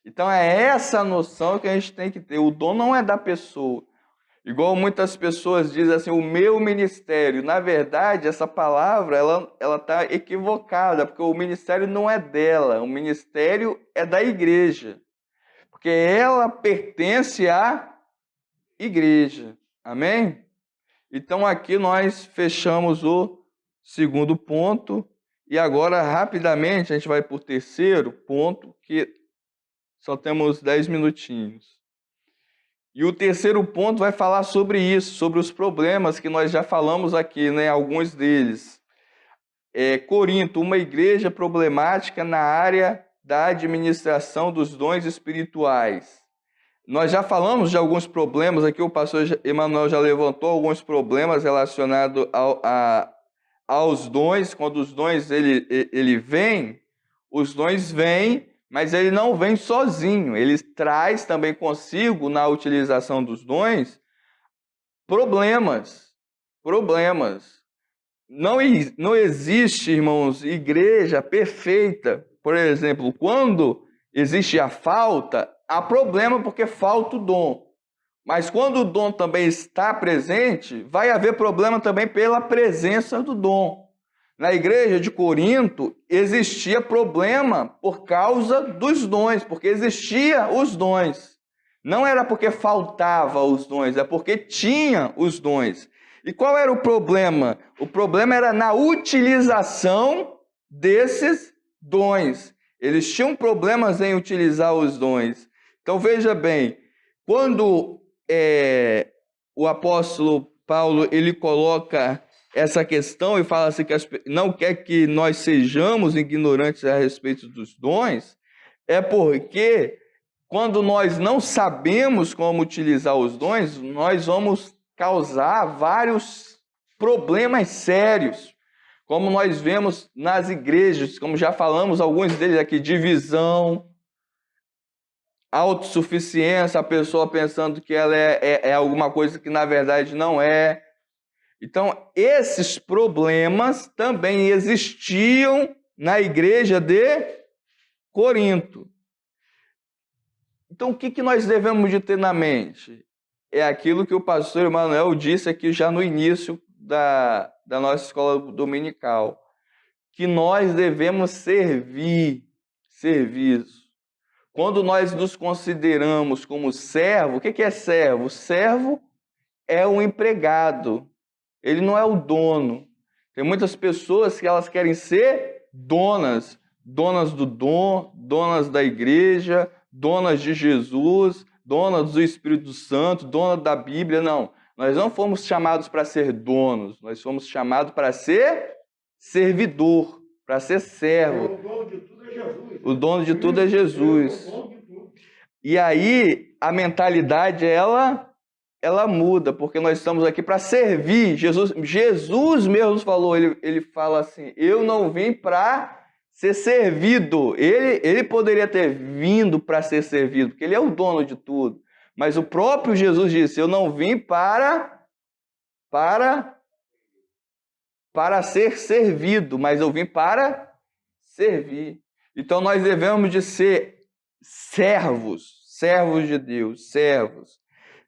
Então, é essa noção que a gente tem que ter. O dom não é da pessoa. Igual muitas pessoas dizem assim, o meu ministério. Na verdade, essa palavra, ela está equivocada, porque o ministério não é dela. O ministério é da igreja. Porque ela pertence à igreja. Amém? Então, aqui nós fechamos o segundo ponto. E agora, rapidamente, a gente vai para o terceiro ponto, que só temos 10 minutinhos. E o terceiro ponto vai falar sobre isso, sobre os problemas que nós já falamos aqui, né? Alguns deles. Corinto, uma igreja problemática na área da administração dos dons espirituais. Nós já falamos de alguns problemas aqui, o pastor Emanuel já levantou alguns problemas relacionados aos dons. Quando os dons ele vem, os dons vêm, mas ele não vem sozinho, ele traz também consigo, na utilização dos dons, problemas. Não existe, irmãos, igreja perfeita. Por exemplo, quando existe a falta, há problema porque falta o dom. Mas quando o dom também está presente, vai haver problema também pela presença do dom. Na igreja de Corinto, existia problema por causa dos dons, porque existia os dons. Não era porque faltava os dons, é porque tinha os dons. E qual era o problema? O problema era na utilização desses dons. Eles tinham problemas em utilizar os dons. Então veja bem, quando o apóstolo Paulo ele coloca essa questão e fala assim que não quer que nós sejamos ignorantes a respeito dos dons, é porque quando nós não sabemos como utilizar os dons, nós vamos causar vários problemas sérios, como nós vemos nas igrejas, como já falamos alguns deles aqui, divisão, autossuficiência, a pessoa pensando que ela é alguma coisa que na verdade não é. Então, esses problemas também existiam na igreja de Corinto. Então, o que nós devemos de ter na mente? É aquilo que o pastor Emanuel disse aqui já no início da nossa escola dominical, que nós devemos servir. Quando nós nos consideramos como servo, o que é servo? Servo é um empregado. Ele não é o dono. Tem muitas pessoas que elas querem ser donas do dom, donas da igreja, donas de Jesus, donas do Espírito Santo, donas da Bíblia. Não, nós não fomos chamados para ser donos, nós fomos chamados para ser servidor, para ser servo. O dono de tudo é Jesus. O dono de tudo é Jesus. E aí a mentalidade ela muda, porque nós estamos aqui para servir. Jesus mesmo falou, ele fala assim, eu não vim para ser servido. Ele poderia ter vindo para ser servido, porque ele é o dono de tudo. Mas o próprio Jesus disse, eu não vim para ser servido, mas eu vim para servir. Então nós devemos de ser servos de Deus, servos.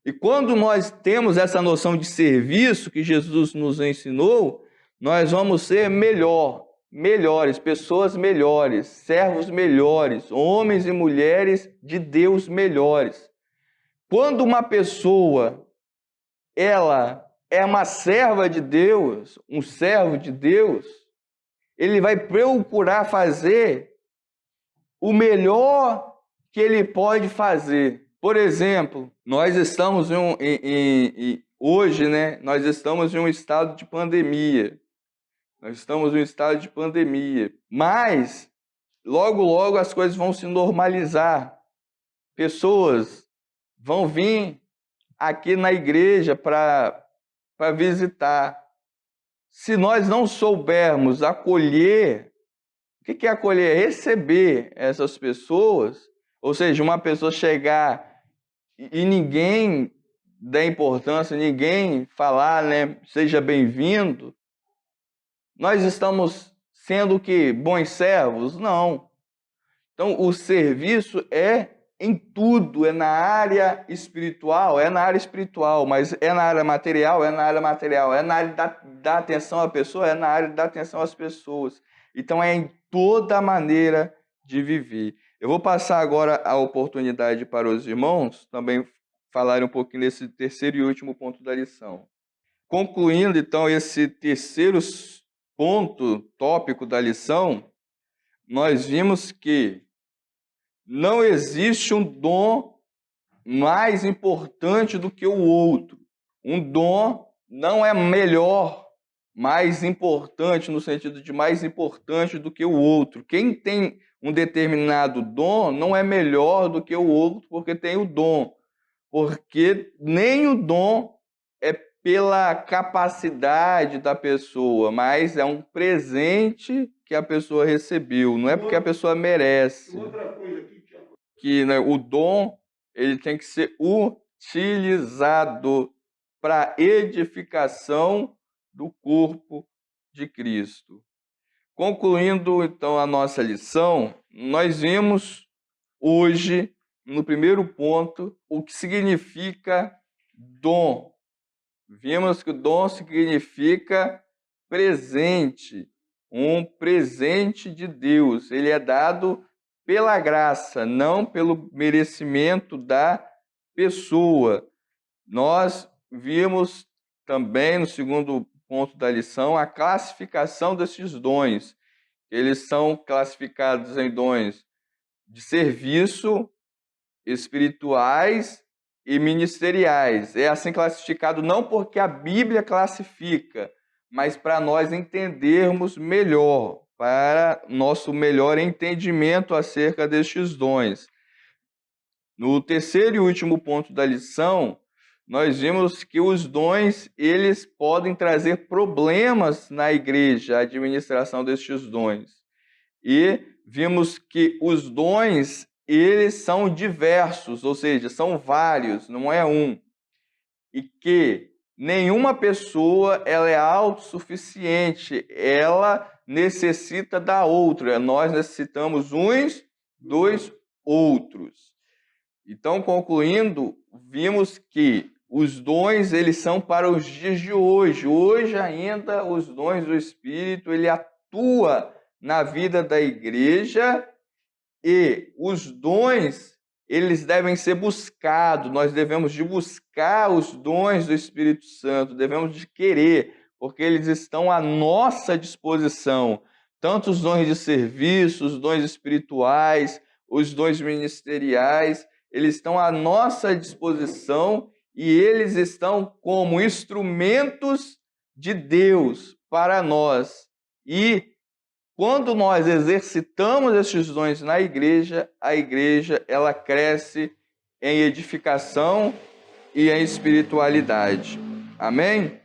E quando nós temos essa noção de serviço que Jesus nos ensinou, nós vamos ser melhores, pessoas melhores, servos melhores, homens e mulheres de Deus melhores. Quando uma pessoa ela é uma serva de Deus, um servo de Deus, ele vai procurar fazer o melhor que ele pode fazer. Por exemplo, nós estamos hoje, né? Nós estamos em um estado de pandemia. Mas logo, logo as coisas vão se normalizar. Pessoas vão vir aqui na igreja para visitar. Se nós não soubermos acolher, o que é acolher? Receber essas pessoas, ou seja, uma pessoa chegar e ninguém dá importância, ninguém falar, né, seja bem-vindo, nós estamos sendo o quê? Bons servos? Não. Então, o serviço é em tudo, é na área espiritual, mas é na área material, é na área da atenção à pessoa, é na área da atenção às pessoas. Então, é em toda a maneira de viver. Eu vou passar agora a oportunidade para os irmãos também falarem um pouquinho desse terceiro e último ponto da lição. Concluindo, então, esse terceiro tópico da lição, nós vimos que não existe um dom mais importante do que o outro. Um dom não é melhor, mais importante, no sentido de mais importante do que o outro. Quem tem um determinado dom não é melhor do que o outro porque tem o dom. Porque nem o dom é pela capacidade da pessoa, mas é um presente que a pessoa recebeu, não é porque a pessoa merece. Outra coisa aqui, Tiago. Que, né, o dom ele tem que ser utilizado para edificação do corpo de Cristo. Concluindo, então, a nossa lição, nós vimos hoje, no primeiro ponto, o que significa dom. Vimos que o dom significa presente, um presente de Deus. Ele é dado pela graça, não pelo merecimento da pessoa. Nós vimos também, no segundo ponto da lição, a classificação desses dons. Eles são classificados em dons de serviço, espirituais e ministeriais. É assim classificado não porque a Bíblia classifica, mas para nós entendermos melhor, para nosso melhor entendimento acerca destes dons. No terceiro e último ponto da lição, nós vimos que os dons, eles podem trazer problemas na igreja, a administração destes dons. E vimos que os dons, eles são diversos, ou seja, são vários, não é um. E que nenhuma pessoa ela é autossuficiente, ela necessita da outra. Nós necessitamos uns dos outros. Então, concluindo, vimos que os dons eles são para os dias de hoje. Hoje ainda os dons do Espírito ele atua na vida da igreja e os dons eles devem ser buscados. Nós devemos de buscar os dons do Espírito Santo, devemos de querer, porque eles estão à nossa disposição. Tanto os dons de serviço, os dons espirituais, os dons ministeriais, eles estão à nossa disposição e eles estão como instrumentos de Deus para nós. E quando nós exercitamos esses dons na igreja, a igreja ela cresce em edificação e em espiritualidade. Amém?